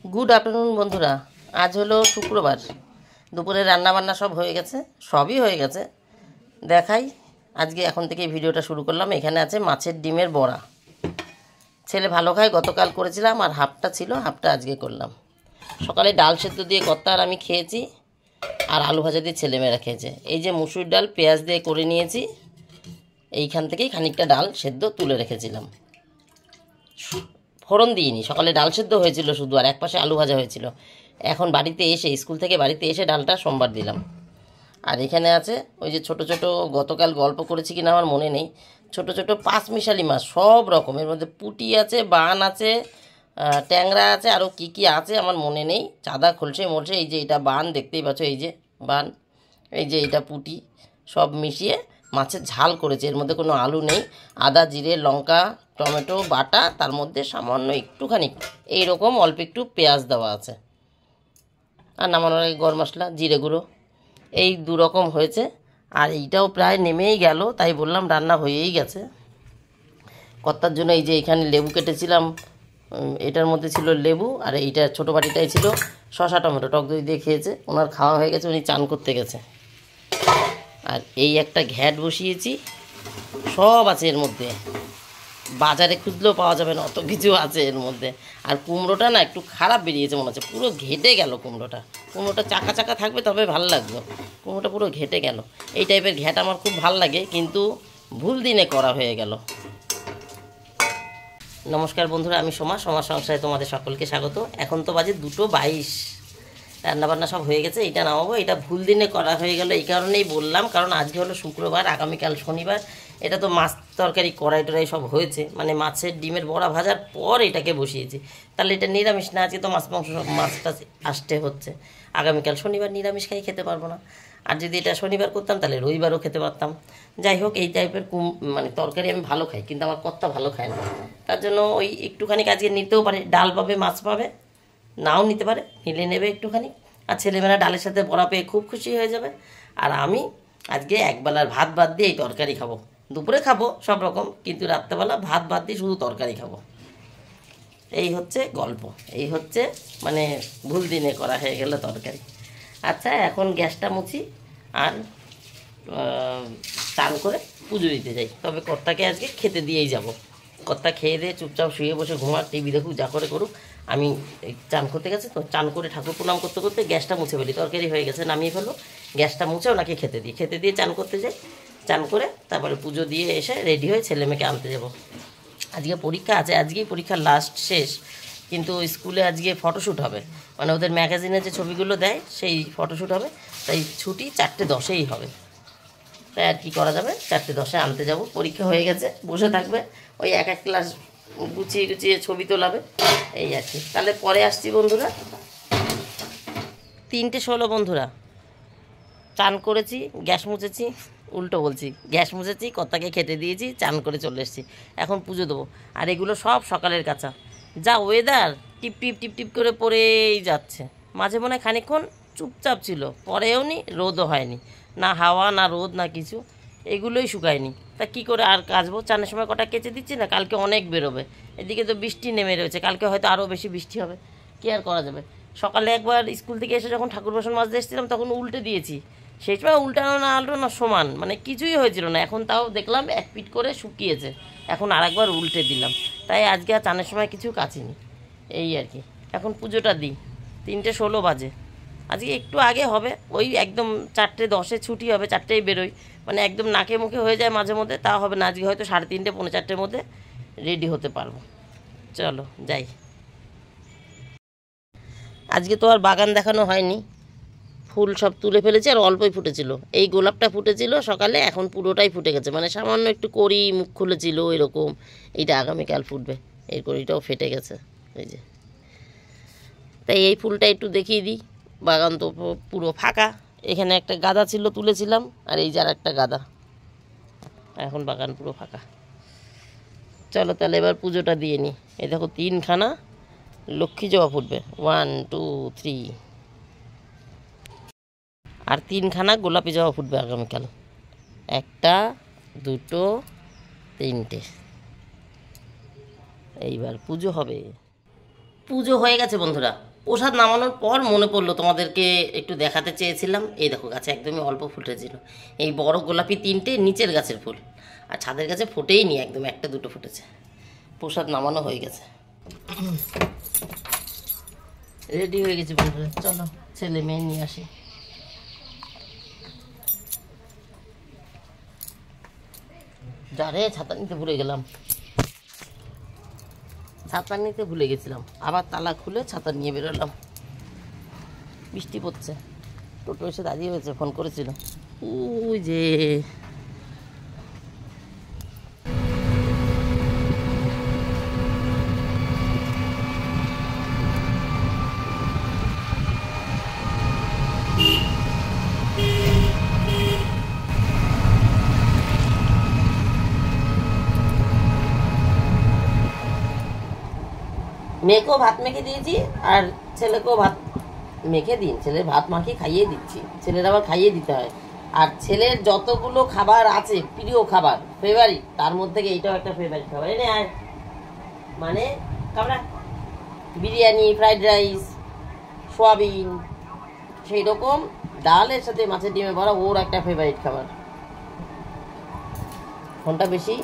Good afternoon বন্ধুরা। আজ হলো শুক্রবার, দুপুরে রান্নাবান্না সব হয়ে গেছে, সবই হয়ে গেছে। দেখাই, আজকে এখন থেকে ভিডিওটা শুরু করলাম। এখানে আছে মাছের ডিমের বড়া। ছেলে ভালো খায়, গতকাল করেছিলাম আর হাফটা ছিল, হাফটা আজকে করলাম। সকালে ডাল সেদ্ধ দিয়ে কর্তা আর আমি খেয়েছি, আর আলু ভাজা দিয়ে ছেলেমেয়েরা খেয়েছে। এই যে মুসুর ডাল পেঁয়াজ দিয়ে করে নিয়েছি, এইখান থেকেই খানিকটা ডাল সেদ্ধ তুলে রেখেছিলাম, ফোড়ন দিইনি। সকালে ডাল সেদ্ধ হয়েছিল শুধু, আর একপাশে আলু ভাজা হয়েছিল। এখন বাড়িতে এসে, স্কুল থেকে বাড়িতে এসে ডালটা সোমবার দিলাম। আর এখানে আছে ওই যে ছোট ছোট, গতকাল গল্প করেছি কিনা আমার মনে নেই, ছোট ছোট পাঁচমিশালি মাছ, সব রকমের মধ্যে পুঁটি আছে, বান আছে, ট্যাংরা আছে, আরও কী কী আছে আমার মনে নেই। চাঁদা খলসে মলসে, এই যে এটা বান দেখতেই পাচ্ছ, এই যে বান, এই যে এটা পুঁটি, সব মিশিয়ে মাছের ঝাল করেছে। এর মধ্যে কোনো আলু নেই, আদা জিরে লঙ্কা টমেটো বাটা, তার মধ্যে সামান্য একটুখানি এইরকম অল্প একটু পেঁয়াজ দেওয়া আছে, আর নামানোর আগে গরম মশলা জিরে গুঁড়ো, এই দুরকম হয়েছে। আর এইটাও প্রায় নেমেই গেল, তাই বললাম রান্না হয়েই গেছে। কর্তার জন্য এই যে এখানে লেবু কেটেছিলাম, এটার মধ্যে ছিল লেবু, আর এইটা ছোটো বাটিটাই ছিল শসা টমেটো, টক দই দিয়ে খেয়েছে। ওনার খাওয়া হয়ে গেছে, উনি চান করতে গেছে। আর এই একটা ঘ্যাট বসিয়েছি, সব আছে এর মধ্যে, বাজারে খুঁজলেও পাওয়া যাবে না, অত কিছু আছে এর মধ্যে। আর কুমড়োটা না একটু খারাপ বেরিয়েছে মনে হচ্ছে, পুরো ঘেটে গেল কুমড়োটা। কুমড়োটা চাকা চাকা থাকবে তবে ভালো লাগতো, কুমড়োটা পুরো ঘেটে গেল। এই টাইপের ঘ্যাট আমার খুব ভালো লাগে, কিন্তু ভুল দিনে করা হয়ে গেল। নমস্কার বন্ধুরা, আমি সোমা সংসারে তোমাদের সকলকে স্বাগত। এখন তো বাজে 2:22, রান্নাবান্না সব হয়ে গেছে। এটা নামাবো, এটা ভুল দিনে করা হয়ে গেল, এই কারণেই বললাম, কারণ আজকে হলো শুক্রবার, আগামীকাল শনিবার। এটা তো মাছ তরকারি কড়াই টড়াই সব হয়েছে, মানে মাছের ডিমের বড়া ভাজার পর এটাকে বসিয়েছি। তাহলে এটা নিরামিষ না, আজকে তো মাছ মাংস সব মাছটা আসতে হচ্ছে। আগামীকাল শনিবার, নিরামিষ খাই খেতে পারবো না। আর যদি এটা শনিবার করতাম তাহলে রবিবারও খেতে পারতাম। যাই হোক, এই টাইপের মানে তরকারি আমি ভালো খাই, কিন্তু আমার কর্তা ভালো খায় না। তার জন্য ওই একটুখানি আজকে নিতেও পারে, ডাল পাবে মাছ পাবে, নাও নিতে পারে, নিলে নেবে একটুখানি। আর ছেলেমেয়েরা ডালের সাথে বড়া পেয়ে খুব খুশি হয়ে যাবে। আর আমি আজকে একবেলার ভাত বাদ দিয়ে এই তরকারি খাবো। দুপুরে খাবো সব রকম, কিন্তু রাত্রেবেলা ভাত বাদ দিয়ে শুধু তরকারি খাবো। এই হচ্ছে গল্প, এই হচ্ছে মানে ভুল দিনে করা হয়ে গেল তরকারি। আচ্ছা, এখন গ্যাসটা মুছি আর চান করে পুজো দিতে যাই। তবে কর্তাকে আজকে খেতে দিয়েই যাব। কর্তা খেয়ে দিয়ে চুপচাপ শুয়ে বসে ঘুমার, টিভি দেখুক, যা করে করুক। আমি চান করতে গেছে তো, চান করে ঠাকুর প্রণাম করতে করতে গ্যাসটা মুছে ফেলি। তরকারি হয়ে গেছে, নামিয়ে ফেলো, গ্যাসটা মুছে ওনাকে খেতে দিয়ে চান করতে যাই। চান করে তারপরে পুজো দিয়ে এসে রেডি হয়ে ছেলে মেয়েকে আনতে যাব। আজকে পরীক্ষা আছে, আজকেই পরীক্ষার লাস্ট শেষ, কিন্তু স্কুলে আজকে ফটোশ্যুট হবে, মানে ওদের ম্যাগাজিনে যে ছবিগুলো দেয় সেই ফটোশ্যুট হবে। তাই ছুটি 4:10-এই হবে। তাই আর কি করা যাবে, 4:10 আনতে যাব। পরীক্ষা হয়ে গেছে, বসে থাকবে, ওই এক এক ক্লাস গুছিয়ে গুছিয়ে ছবি তোলাবে, এই আর কি। তাহলে পরে আসছি বন্ধুরা। 3:16 বন্ধুরা, চান করেছি, গ্যাস মুছেছি, উল্টো বলছি, গ্যাস মুছেছি, কর্তাকে খেতে দিয়েছি, চান করে চলে এসেছি। এখন পুজো দেবো। আর এগুলো সব সকালের কাঁচা। যা ওয়েদার, টিপ টিপ টিপ টিপ করে পড়েই যাচ্ছে। মাঝে মনে খানিকক্ষণ চুপচাপ ছিল, পরেও নি, রোদও হয়নি, না হাওয়া না রোদ না কিছু, এগুলোই শুকায়নি। তা কী করে আর কাচবো? চানের সময় কটা কেচে দিচ্ছি না, কালকে অনেক বেরোবে। এদিকে তো বৃষ্টি নেমে রয়েছে, কালকে হয়তো আরও বেশি বৃষ্টি হবে, কী আর করা যাবে। সকালে একবার স্কুল থেকে এসে যখন ঠাকুর বাসন মাজতে এসেছিলাম তখন উল্টে দিয়েছি, সেই সময় উল্টানো না আল্টানো সমান, মানে কিছুই হয়েছিল না। এখন তাও দেখলাম এক পিট করে শুকিয়েছে, এখন আরেকবার উল্টে দিলাম। তাই আজকে আর চানের সময় কিছু কাচিনি, এই আর কি। এখন পুজোটা দিই, 3:16 বাজে। আজকে একটু আগে হবে, ওই একদম 4:10 ছুটি হবে, 4টেই বেরোই, মানে একদম নাকে মুখে হয়ে যায় মাঝে মধ্যে, তা হবে না। আজকে হয়তো 3:30 পৌনে 4টের মধ্যে রেডি হতে পারবো। চলো যাই। আজকে তো আর বাগান দেখানো হয়নি, ফুল সব তুলে ফেলেছে, আর অল্পই ফুটেছিল। এই গোলাপটা ফুটেছিল সকালে, এখন পুরোটাই ফুটে গেছে, মানে সামান্য একটু কড়ি মুখ খুলেছিল এরকম। এইটা আগামীকাল ফুটবে, এই কড়িটাও ফেটে গেছে, এই যে। তাই এই ফুলটা একটু দেখিয়ে দিই। বাগান তো পুরো ফাঁকা, এখানে একটা গাঁদা ছিল তুলেছিলাম, আর এই যে আর একটা গাঁদা, এখন বাগান পুরো ফাঁকা। চলো তাহলে এবার পুজোটা দিয়ে নিই। এই দেখো 3খানা লক্ষ্মী জবা ফুটবে, 1 2 3, আর 3খানা গোলাপি জবা ফুটবে আগামীকাল, 1টা 2টো 3টে। এইবার পুজো হবে। পুজো হয়ে গেছে বন্ধুরা, প্রসাদ নামানোর পর মনে পড়লো তোমাদেরকে একটু দেখাতে চেয়েছিলাম। এই দেখো গাছে একদমই অল্প ফুটেছিল, এই বড় গোলাপি 3টে নিচের গাছের ফুল, আর ছাদের গাছে ফোটেই নি, একদম 1-2 ফুটেছে। প্রসাদ নামানো হয়ে গেছে, রেডি হয়ে গেছে বন্ধুরা। চলো ছেলে মেয়ে নিয়ে আসি। যারে ছাতা নিতে ভুলে গেলাম, ছাতা নিতে ভুলে গেছিলাম, আবার তালা খুলে ছাতা নিয়ে বেরোলাম। বৃষ্টি পড়ছে, টোটো এসে দাঁড়িয়ে হয়েছে, ফোন করেছিল। ওই যে মেয়েকেও ভাত মেখে দিয়েছি, আর ছেলেকেও ভাত মেখে দিন, ছেলের ভাত মাখিয়ে খাইয়ে দিচ্ছি, ছেলের আবার খাইয়ে দিতে হয়। আর ছেলের যতগুলো খাবার আছে প্রিয় খাবার, ফেভারিট, তার মধ্যে এইটাও একটা ফেভারিট খাবার। এনে আর মানে খাবার, বিরিয়ানি, ফ্রাইড রাইস, সোয়াবিন, সেই রকম ডালের সাথে মাছের ডিমে ভরা ওর একটা ফেভারিট খাবার। ফোনটা বেশি,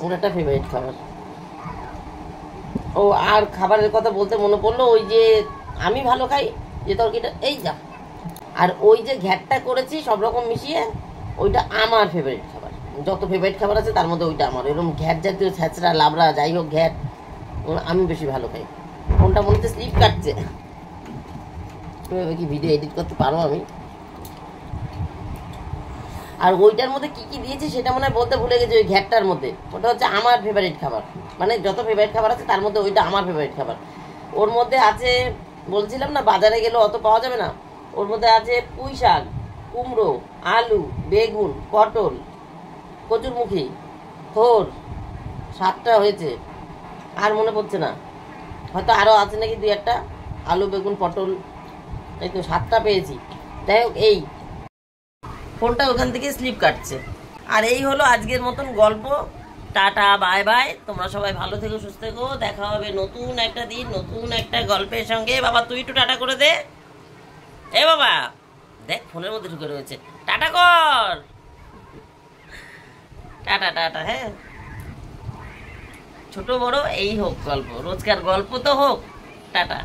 ওর একটা ফেভারিট খাবার। ও আর খাবারের কথা বলতে মনে পড়লো, ওই যে আমি ভালো খাই যে তরকারিটা, এই যা, আর ওই যে ঘ্যাটটা করেছি সব রকম মিশিয়ে, ওইটা আমার ফেভারিট খাবার। যত ফেভারিট খাবার আছে তার মধ্যে ওইটা আমার। এরকম ঘ্যাট জাতীয় ছ্যাঁচড়া লাবড়া যাই হোক ঘ্যাট আমি বেশি ভালো খাই। ফোনটা মনে হচ্ছে স্লিপ কাটছে, কি ভিডিও এডিট করতে পারো আমি। আর ওইটার মধ্যে কি কি দিয়েছি সেটা মনে হয় বলতে ভুলে গেছি। ওই ঘ্যাটটার মধ্যে ওটা হচ্ছে আমার ফেভারিট খাবার, মানে যত ফেভারিট খাবার আছে তার মধ্যে ওইটা আমার ফেভারিট খাবার। ওর মধ্যে আছে, বলছিলাম না বাজারে গেলে অত পাওয়া যাবে না, ওর মধ্যে আছে পুঁই শাক, কুমড়ো, আলু, বেগুন, পটল, কচুরমুখী, থোর, 7টা হয়েছে, আর মনে পড়ছে না, হয়তো আরও আছে নাকি 2-1টা। আলু, বেগুন, পটল, এই তো 7টা পেয়েছি। যাই হোক, এই ফোনটা ওখান থেকে স্লিপ কাটছে। আর এই হলো আজকের মতন গল্প। টাটা, বাই বাই, তোমরা সবাই ভালো থেকো, সুস্থ থেকো। দেখা হবে নতুন একটা দিন, নতুন একটা গল্পের সঙ্গে। বাবা তুই একটু টাটা করে দে। এ বাবা দেখ ফোনের মধ্যে ঢুকে রয়েছে, টাটা কর। Tata tata. হ্যাঁ, ছোট বড় এই হোক গল্প, রোজকার গল্প তো হোক। টাটা।